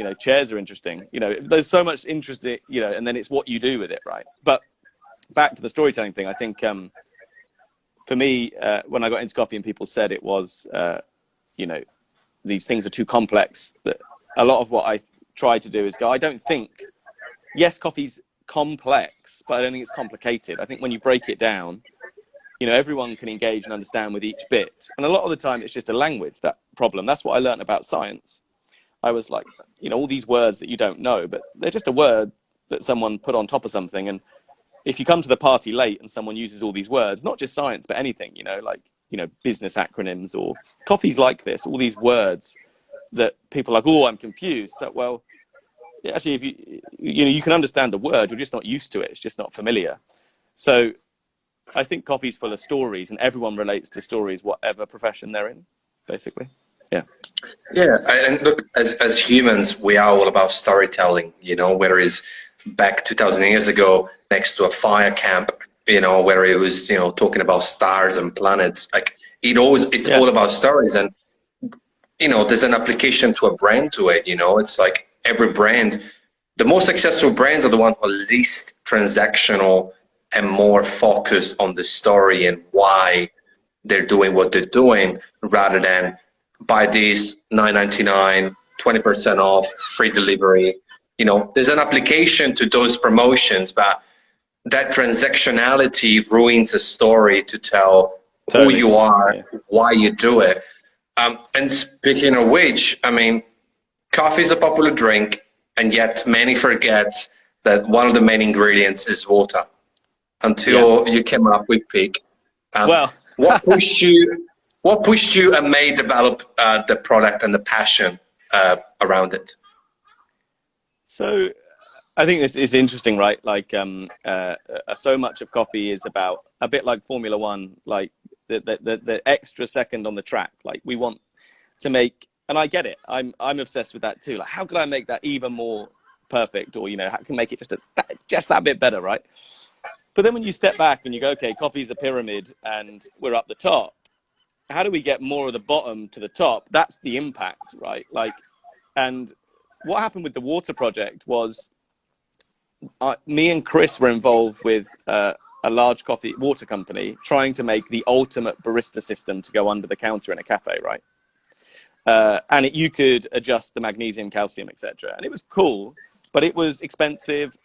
Speaker 2: know, chairs are interesting. You know, there's so much interest, you know, and then it's what you do with it, right? But back to the storytelling thing, I think for me, when I got into coffee and people said it was, you know, these things are too complex, that a lot of what I try to do is go, I don't think, yes, coffee's complex, but I don't think it's complicated. I think when you break it down, you know, everyone can engage and understand with each bit. And a lot of the time it's just a language, that problem. That's what I learned about science. I was like, you know, all these words that you don't know, but they're just a word that someone put on top of something. And if you come to the party late and someone uses all these words, not just science, but anything, you know, like, you know, business acronyms or coffee's like this, all these words that people are like, oh, I'm confused. So, well, actually, if you know, you can understand the word, you're just not used to it. It's just not familiar. So I think coffee's full of stories, and everyone relates to stories, whatever profession they're in, basically. Yeah.
Speaker 1: Yeah, and look, as humans, we are all about storytelling, you know, whether it's back 2,000 years ago next to a fire camp, you know, where it was, you know, talking about stars and planets. Like, it's all about stories. And, you know, there's an application to a brand to it, you know, it's like every brand, the most successful brands are the ones who are least transactional and more focused on the story and why they're doing what they're doing, rather than buy these $9.99, 20% off, free delivery. You know, there's an application to those promotions, but that transactionality ruins the story to tell who you are, why you do it. And speaking of which, I mean, coffee is a popular drink, and yet many forget that one of the main ingredients is water. Until you came up with Peak.
Speaker 2: Well,
Speaker 1: what pushed you? What pushed you and made develop the product and the passion around it?
Speaker 2: So I think this is interesting, right? Like, so much of coffee is about, a bit like Formula One, like the extra second on the track. Like, we want to make, and I get it. I'm obsessed with that too. Like, how could I make that even more perfect, or, you know, how can I make it just that bit better, right? But then when you step back and you go, okay, coffee's a pyramid and we're up the top. How do we get more of the bottom to the top? That's the impact, right? Like, and what happened with the water project was, me and Chris were involved with a large water company trying to make the ultimate barista system to go under the counter in a cafe, right? And you could adjust the magnesium, calcium, etc. And it was cool, but it was expensive,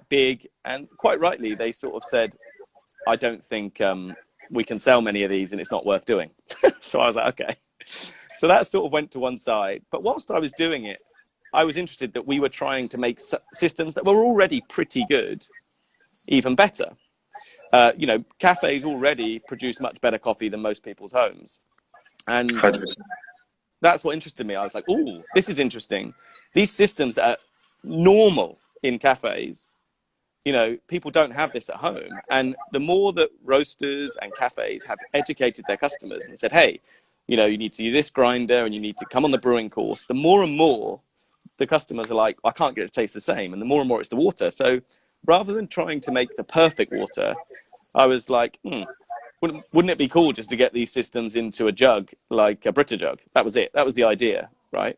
Speaker 2: big, and quite rightly, they sort of said, I don't think we can sell many of these and it's not worth doing. So I was like, okay. So that sort of went to one side. But whilst I was doing it, I was interested that we were trying to make systems that were already pretty good even better. You know, cafes already produce much better coffee than most people's homes. And
Speaker 1: 100%.
Speaker 2: that's what interested me. I was like, oh, this is interesting. These systems that are normal in cafes, you know, people don't have this at home. And the more that roasters and cafes have educated their customers and said, hey, you know, you need to use this grinder and you need to come on the brewing course, the more and more the customers are like, I can't get it to taste the same. And the more and more it's the water. So rather than trying to make the perfect water, I was like, wouldn't it be cool just to get these systems into a jug, like a Brita jug? That was it. That was the idea, right?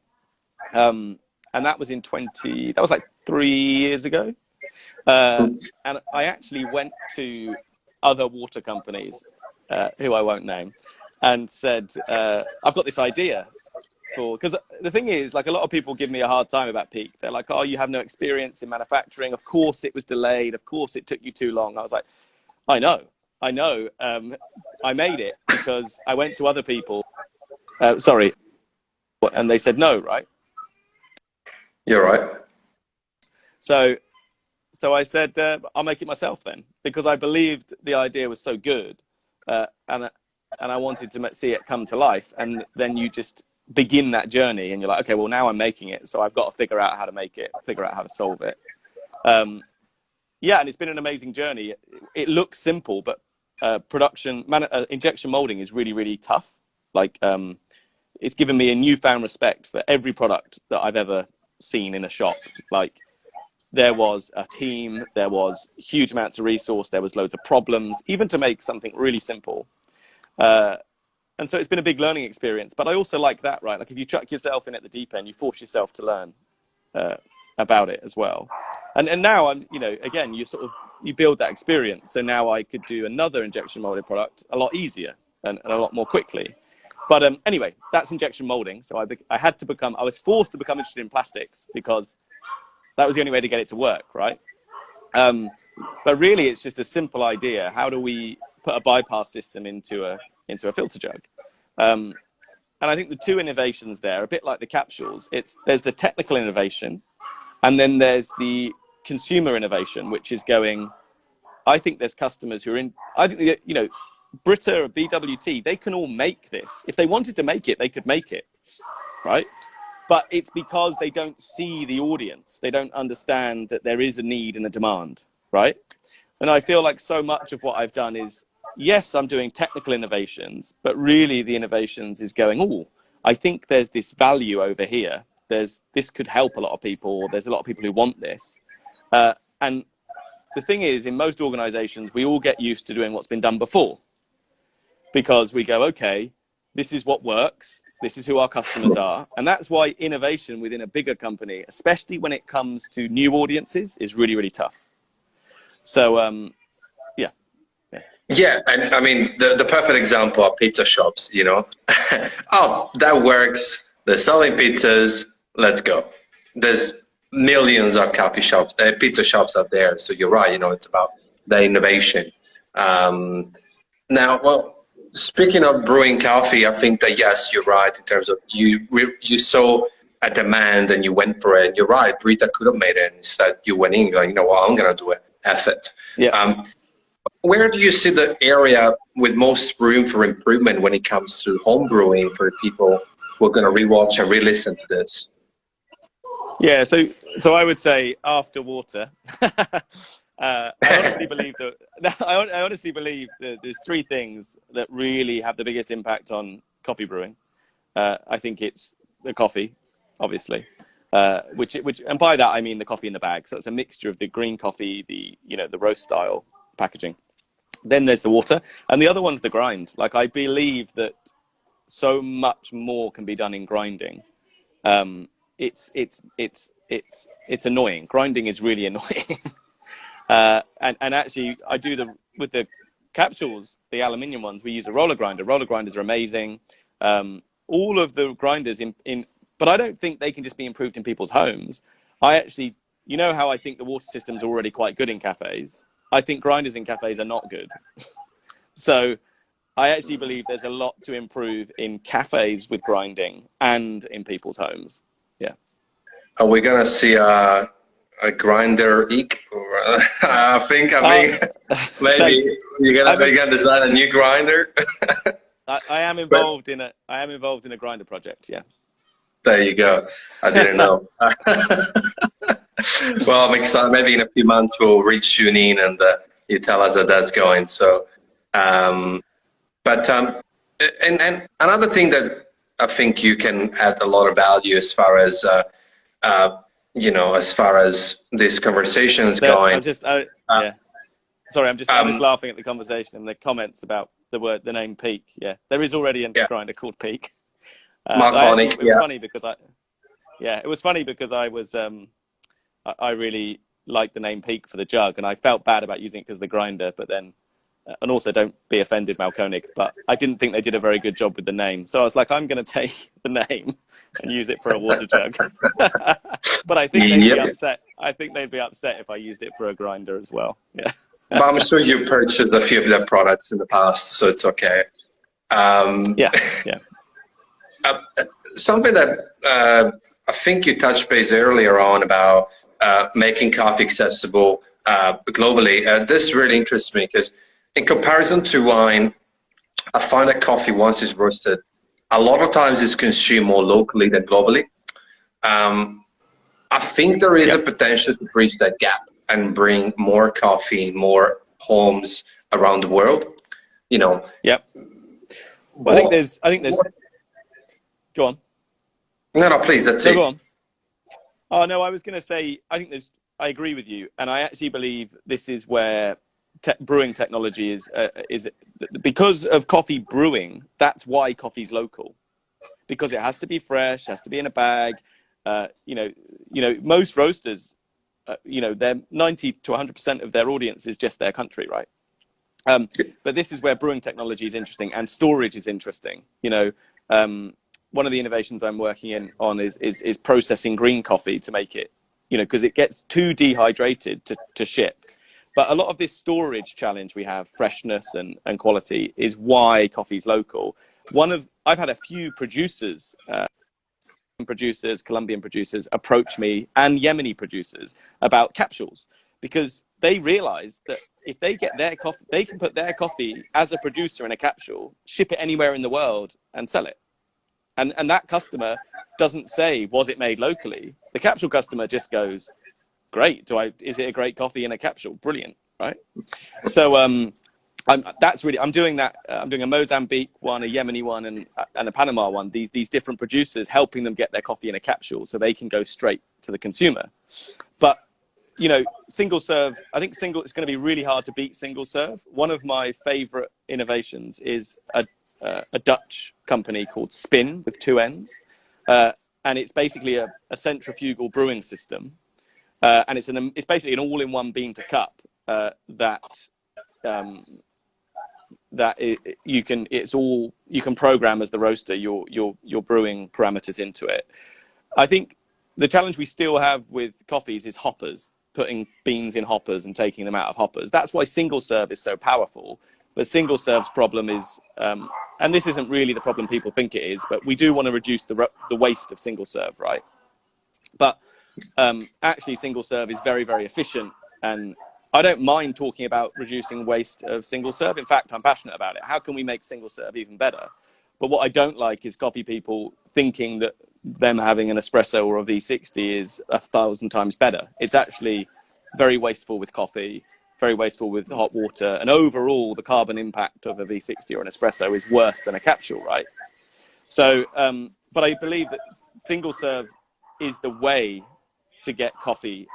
Speaker 2: And that was that was like 3 years ago. And I actually went to other water companies, who I won't name, and said, I've got this idea. Because the thing is, like, a lot of people give me a hard time about Peak. They're like, oh, you have no experience in manufacturing. Of course it was delayed. Of course it took you too long. I was like, I know. I made it because I went to other people. Sorry. And they said no, right?
Speaker 1: You're right.
Speaker 2: So I said, I'll make it myself then, because I believed the idea was so good. And I wanted to see it come to life. And then you just begin that journey and you're like, okay, well, now I'm making it. So I've got to figure out how to make it, figure out how to solve it. Yeah, and it's been an amazing journey. It looks simple, but injection molding is really, really tough. Like, it's given me a newfound respect for every product that I've ever seen in a shop. Like, there was a team, there was huge amounts of resource, there was loads of problems, even to make something really simple. And so it's been a big learning experience. But I also like that, right? Like, if you chuck yourself in at the deep end, you force yourself to learn about it as well. And now I'm, you know, again, you build that experience. So now I could do another injection molded product a lot easier and a lot more quickly. But anyway, that's injection molding. So I was forced to become interested in plastics because that was the only way to get it to work, right? But really, it's just a simple idea. How do we put a bypass system into a filter jug? And I think the two innovations there, a bit like the capsules, there's the technical innovation, and then there's the consumer innovation, which is going, I think there's customers who are I think, you know, Brita or BWT, they can all make this. If they wanted to make it, they could make it, right? But it's because they don't see the audience. They don't understand that there is a need and a demand, right? And I feel like so much of what I've done is, yes, I'm doing technical innovations, but really the innovations is going, oh, I think there's this value over here. This could help a lot of people. Or there's a lot of people who want this. And the thing is, in most organizations, we all get used to doing what's been done before, because we go, okay, this is what works. This is who our customers are. And that's why innovation within a bigger company, especially when it comes to new audiences, is really, really tough. So, yeah.
Speaker 1: Yeah, and I mean, the perfect example are pizza shops, you know. Oh, that works. They're selling pizzas. Let's go. There's millions of coffee shops, pizza shops out there. So you're right, you know, it's about the innovation. Now, well, speaking of brewing coffee, I think that, yes, you're right in terms of you saw a demand and you went for it. And you're right, Brita could have made it. And instead you went in going, you know what, I'm going to do it. F it.
Speaker 2: Yeah.
Speaker 1: Where do you see the area with most room for improvement when it comes to home brewing for people who are going to rewatch and re-listen to this?
Speaker 2: Yeah, so I would say after water. I honestly believe that there's three things that really have the biggest impact on coffee brewing. I think it's the coffee, obviously, which and by that I mean the coffee in the bag. So it's a mixture of the green coffee, the roast style packaging. Then there's the water, and the other one's the grind. Like, I believe that so much more can be done in grinding. It's annoying. Grinding is really annoying. And actually, I do with the capsules, the aluminium ones, we use a roller grinder. Roller grinders are amazing. All of the grinders but I don't think they can just be improved in people's homes. I actually, you know how I think the water systems are already quite good in cafes. I think grinders in cafes are not good. So I actually believe there's a lot to improve in cafes with grinding and in people's homes. Yeah.
Speaker 1: Are we gonna see a grinder eke? Or, I think
Speaker 2: No,
Speaker 1: maybe you're gonna design a new grinder.
Speaker 2: I am
Speaker 1: But
Speaker 2: involved in a grinder project. Yeah.
Speaker 1: there you go. I didn't know. Well, I'm excited. Maybe in a few months we'll retune in and you tell us that that's going. So, um, but and another thing that I think you can add a lot of value as far as as far as this conversation is going. Uh,
Speaker 2: Yeah. Sorry, I'm just
Speaker 1: um,
Speaker 2: laughing at the conversation and the comments about the name Peak. Yeah, there is already a
Speaker 1: yeah,
Speaker 2: grinder called Peak.
Speaker 1: Marconic.
Speaker 2: It was
Speaker 1: Yeah,
Speaker 2: funny because I was I really liked the name Peak for the jug, and I felt bad about using it because of the grinder. But then, and also don't be offended, Malconic, but I didn't think they did a very good job with the name. So I was like, I'm going to take the name and use it for a water jug. But I think they'd be
Speaker 1: yep.
Speaker 2: upset. I think they'd be upset if I used it for a grinder as well. Yeah.
Speaker 1: But I'm sure you purchased a few of their products in the past, so it's okay. Um,
Speaker 2: Yeah. Yeah.
Speaker 1: uh, Something that I think you touched base earlier on about making coffee accessible globally. This really interests me because, in comparison to wine, I find that coffee, once it's roasted, a lot of times it's consumed more locally than globally. I think there is a
Speaker 2: Yep.
Speaker 1: potential to bridge that gap and bring more coffee, more homes around the world. You know,
Speaker 2: Yep. Well,
Speaker 1: what,
Speaker 2: I think there's,
Speaker 1: what,
Speaker 2: go on.
Speaker 1: no, please, that's
Speaker 2: No,
Speaker 1: it.
Speaker 2: go on. Oh, no, I was going to say, I agree with you. And I actually believe this is where brewing technology is because of coffee brewing. That's why coffee's local, because it has to be fresh, has to be in a bag. Most roasters, they're 90 to 100% of their audience is just their country, right? But this is where brewing technology is interesting and storage is interesting. One of the innovations I'm working on is processing green coffee to make it, because it gets too dehydrated to ship. But a lot of this storage challenge we have, freshness and quality, is why coffee's local. I've had a few producers, Colombian producers approach me, and Yemeni producers, about capsules, because they realize that if they get their coffee, they can put their coffee as a producer in a capsule, ship it anywhere in the world and sell it. And that customer doesn't say, was it made locally? The capsule customer just goes, great. Is it a great coffee in a capsule? Brilliant. Right. So, I'm doing that. I'm doing a Mozambique one, a Yemeni one, and a Panama one. These different producers, helping them get their coffee in a capsule so they can go straight to the consumer. But single serve. I think it's going to be really hard to beat single serve. One of my favorite innovations is a Dutch company called Spin with two N's, and it's basically a centrifugal brewing system, and it's basically an all-in-one bean to cup you can program as the roaster your brewing parameters into it. I think the challenge we still have with coffees is hoppers, putting beans in hoppers and taking them out of hoppers. That's why single serve is so powerful. But single serve's problem is, and this isn't really the problem people think it is, but we do want to reduce the waste of single serve, right? But actually, single serve is very, very efficient, and I don't mind talking about reducing waste of single serve. In fact, I'm passionate about it. How can we make single serve even better? But what I don't like is coffee people thinking that them having an espresso or a V60 is 1,000 times better. It's actually very wasteful with coffee, very wasteful with hot water, and overall the carbon impact of a V60 or an espresso is worse than a capsule, right? So, but I believe that single serve is the way to get coffee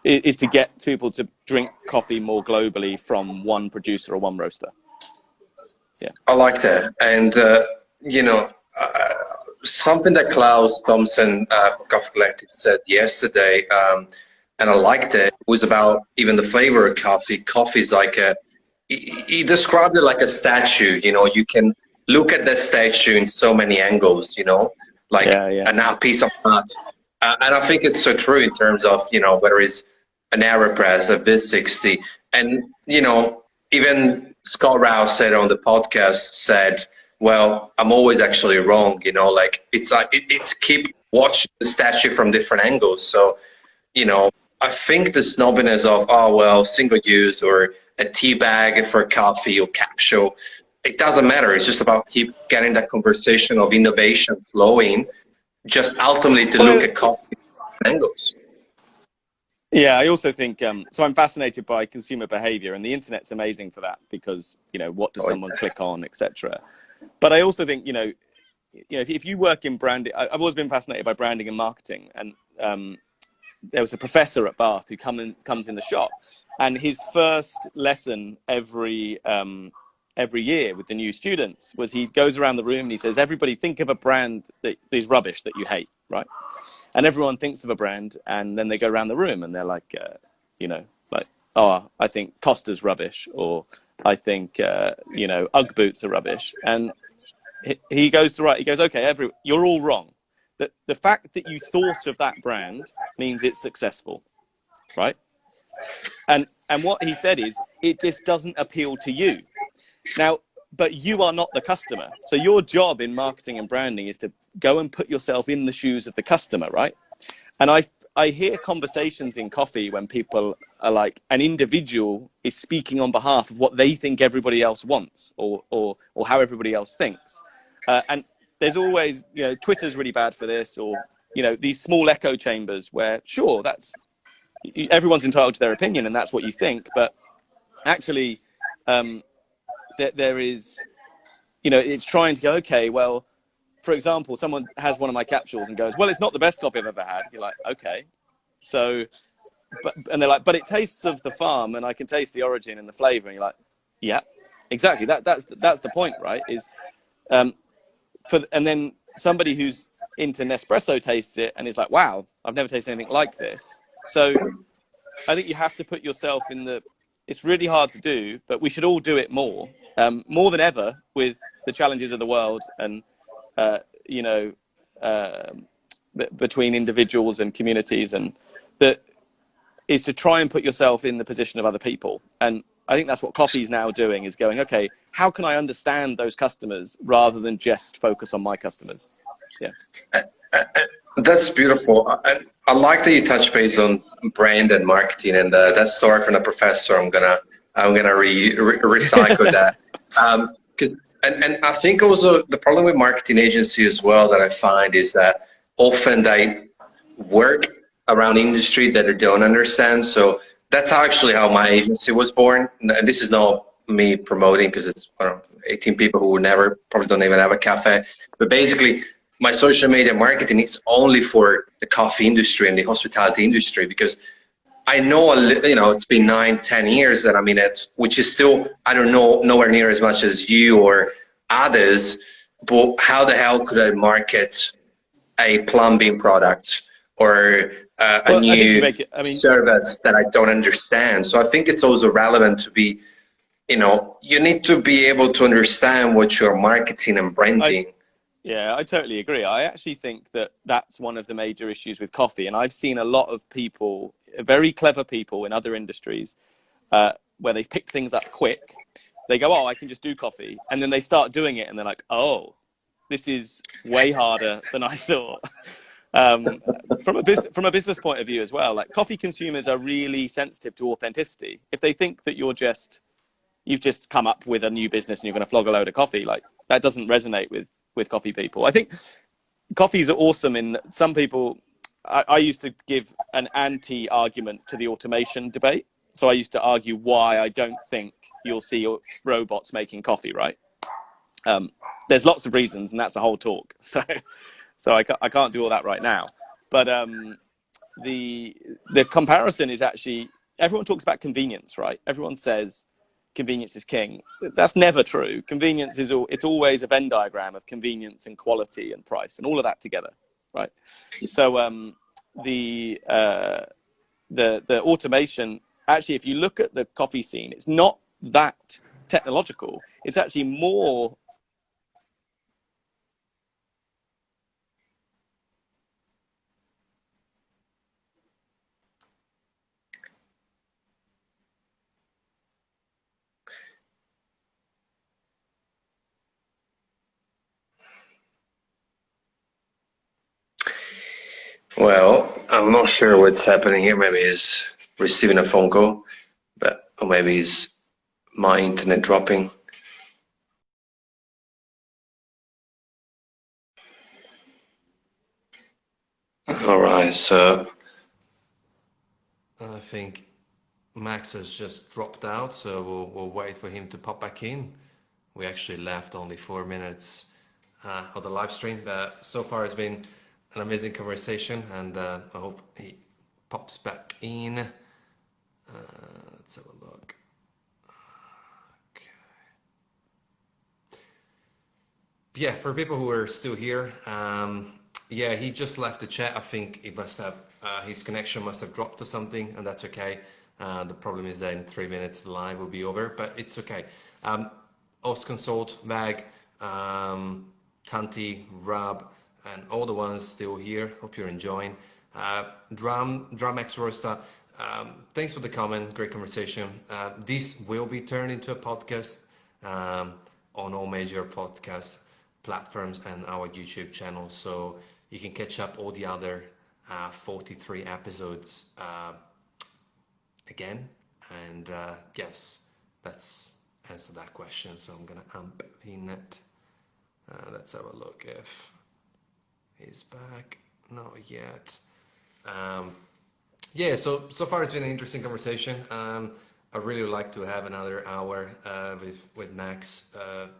Speaker 2: is to get people to drink coffee more globally from one producer or one roaster. Yeah,
Speaker 1: I like that. And, something that Klaus Thompson, Coffee Collective, said yesterday, and I liked it, was about even the flavor of coffee. Coffee is like he described it like a statue. You can look at that statue in so many angles, like a piece of art. And I think it's so true in terms of, whether it's an AeroPress, a V60, and, even Scott Rouse said on the podcast, said, well, I'm always actually wrong, you know, like it's keep watching the statue from different angles. So, you know, I think the snobbiness of, oh, well, single use or a tea bag for coffee or capsule, it doesn't matter. It's just about keep getting that conversation of innovation flowing, just ultimately to look
Speaker 2: Well,
Speaker 1: at coffee from angles.
Speaker 2: yeah, I also think so. I'm fascinated by consumer behavior, and the internet's amazing for that because what does
Speaker 1: Oh,
Speaker 2: someone click on, etc. But I also think if you work in branding, I've always been fascinated by branding and marketing, and there was a professor at Bath who comes in the shop, and his first lesson every year with the new students was he goes around the room and he says, everybody think of a brand that is rubbish that you hate, right? And everyone thinks of a brand, and then they go around the room and they're like, like, oh, I think Costa's rubbish, or I think, Ugg boots are rubbish. And he goes, okay, you're all wrong. The fact that you thought of that brand means it's successful, right? And what he said is, it just doesn't appeal to you. Now, but you are not the customer. So your job in marketing and branding is to go and put yourself in the shoes of the customer, right? And I hear conversations in coffee when people are like, an individual is speaking on behalf of what they think everybody else wants, or how everybody else thinks. And there's always, Twitter's really bad for this, or, these small echo chambers where, sure, everyone's entitled to their opinion and that's what you think. But actually, there is, it's trying to go, okay, well, for example, someone has one of my capsules and goes, well, it's not the best coffee I've ever had. You're like, okay. So, and they're like, but it tastes of the farm and I can taste the origin and the flavor. And you're like, yeah, exactly. That's the point, right? And then somebody who's into Nespresso tastes it and is like, wow, I've never tasted anything like this. So I think you have to put yourself it's really hard to do, but we should all do it more than ever with the challenges of the world, and, you know, between individuals and communities, and that is to try and put yourself in the position of other people. And I think that's what coffee is now doing, is going, okay, how can I understand those customers rather than just focus on my customers? Yeah.
Speaker 1: That's beautiful. I like that you touch base on brand and marketing, and that story from the professor. I'm gonna recycle that, because and I think also the problem with marketing agency as well that I find is that often they work around industry that they don't understand. So that's actually how my agency was born. And this is not me promoting, because it's 18 people who never, probably don't even have a cafe. But basically, my social media marketing is only for the coffee industry and the hospitality industry, because I know, it's been 9-10 years that I'm in it, which is still, I don't know, nowhere near as much as you or others. But how the hell could I market a plumbing product or a
Speaker 2: Well, I think you
Speaker 1: new
Speaker 2: make it, I mean,
Speaker 1: service that I don't understand? So I think it's also relevant to be, you need to be able to understand what you're marketing and branding.
Speaker 2: Yeah, I totally agree. I actually think that that's one of the major issues with coffee. And I've seen a lot of people, very clever people in other industries, where they've picked things up quick. They go, oh, I can just do coffee. And then they start doing it and they're like, oh, this is way harder than I thought. From a business point of view as well, like, coffee consumers are really sensitive to authenticity. If they think that you've just come up with a new business and you're going to flog a load of coffee, like, that doesn't resonate with coffee people. I think coffees are awesome in that some people, I used to give an anti-argument to the automation debate. So I used to argue why I don't think you'll see robots making coffee, right? There's lots of reasons, and that's a whole talk. So I can't do all that right now. But the comparison is actually, everyone talks about convenience, right? Everyone says convenience is king. That's never true. Convenience it's always a Venn diagram of convenience and quality and price and all of that together, right? So the automation, actually, if you look at the coffee scene, it's not that technological. It's actually more
Speaker 1: Well, I'm not sure what's happening here. Maybe he's receiving a phone call, or maybe it's my internet dropping. All right, so I think Max has just dropped out, so we'll wait for him to pop back in. We actually left only 4 minutes of the live stream, but so far it's been an amazing conversation, and I hope he pops back in. Let's have a look. Okay. Yeah, for people who are still here, yeah, he just left the chat. I think he must have his connection must have dropped or something, and that's okay. The problem is that in 3 minutes the live will be over, but it's okay. Os Consult, Mag, Tanti, Rab, and all the ones still here. Hope you're enjoying. Drum X Roaster, thanks for the comment. Great conversation. This will be turned into a podcast on all major podcast platforms and our YouTube channel, so you can catch up all the other 43 episodes again. And yes, let's answer that question. So I'm gonna unpin it. Let's have a look if he's back. Not yet. Yeah, so far it's been an interesting conversation. I really would like to have another hour with Max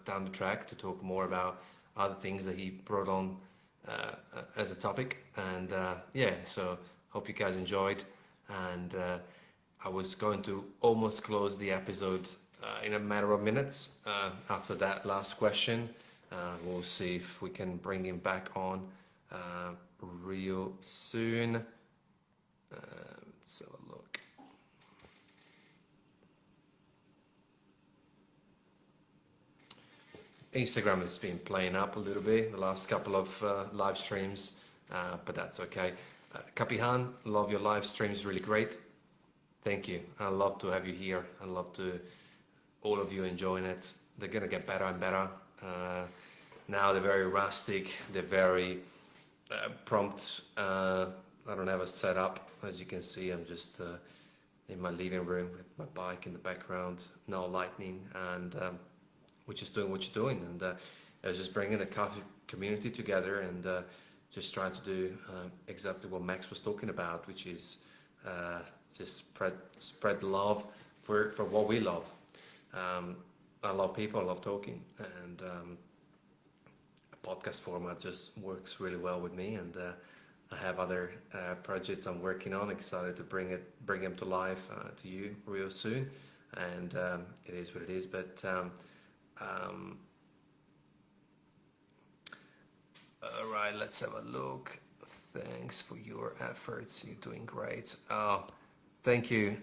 Speaker 1: down the track to talk more about other things that he brought on as a topic. And yeah, so hope you guys enjoyed. And I was going to almost close the episode in a matter of minutes after that last question. We'll see if we can bring him back on real soon. Let's have a look. Instagram has been playing up a little bit the last couple of live streams, but that's okay. Kapihan, love your live streams, really great. Thank you. I love to have you here. I love to all of you enjoying it. They're gonna get better and better. Now they're very rustic. They're very prompt. I don't have a setup, as you can see. I'm just in my living room with my bike in the background, no lightning, and we're just doing what you're doing. And I was just bringing the coffee community together and just trying to do exactly what Max was talking about, which is just spread love for what we love. I love people, I love talking, and a podcast format just works really well with me. And I have other projects I'm working on. Excited to bring them to life to you real soon. And it is what it is. But all right, let's have a look. Thanks for your efforts. You're doing great. Oh, thank you,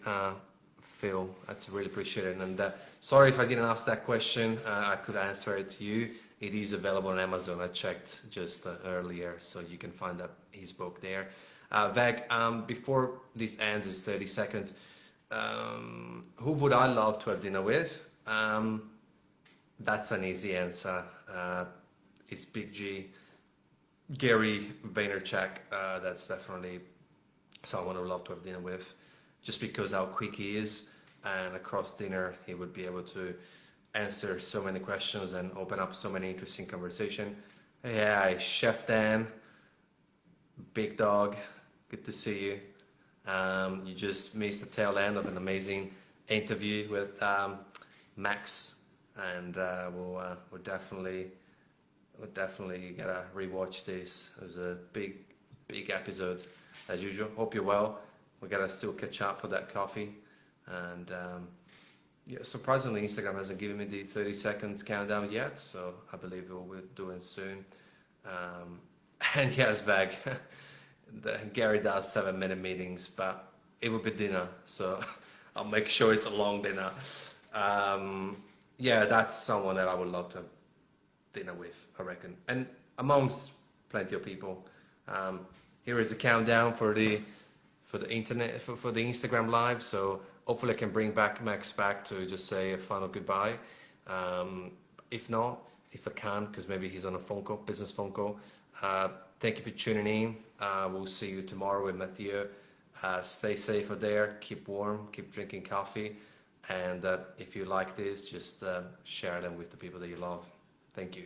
Speaker 1: Phil. That's really appreciated. And sorry if I didn't ask that question. I could answer it to you. It is available on Amazon. I checked just earlier, so you can find his book there. Veg, before this ends, is 30 seconds. Who would I love to have dinner with? That's an easy answer. It's Big G. Gary Vaynerchuk, that's definitely someone I would love to have dinner with, just because how quick he is, and across dinner he would be able to answer so many questions and open up so many interesting conversation. Yeah, Chef Dan, Big Dog, good to see you. You just missed the tail end of an amazing interview with Max, and we'll definitely gotta rewatch this. It was a big episode as usual. Hope you're well. We gotta still catch up for that coffee. And yeah, surprisingly, Instagram hasn't given me the 30 seconds countdown yet, so I believe we'll do it soon. And yes, Bag, Gary does 7-minute meetings, but it will be dinner, so I'll make sure it's a long dinner. Yeah, that's someone that I would love to have dinner with, I reckon, and amongst plenty of people. Here is the countdown for the internet, for the Instagram live. So hopefully I can bring back Max back to just say a final goodbye. If not, if I can, because maybe he's on a phone call, business phone call. Thank you for tuning in. We'll see you tomorrow with Mathieu. Stay safe out there, keep warm, keep drinking coffee, and if you like this, just share them with the people that you love. Thank you.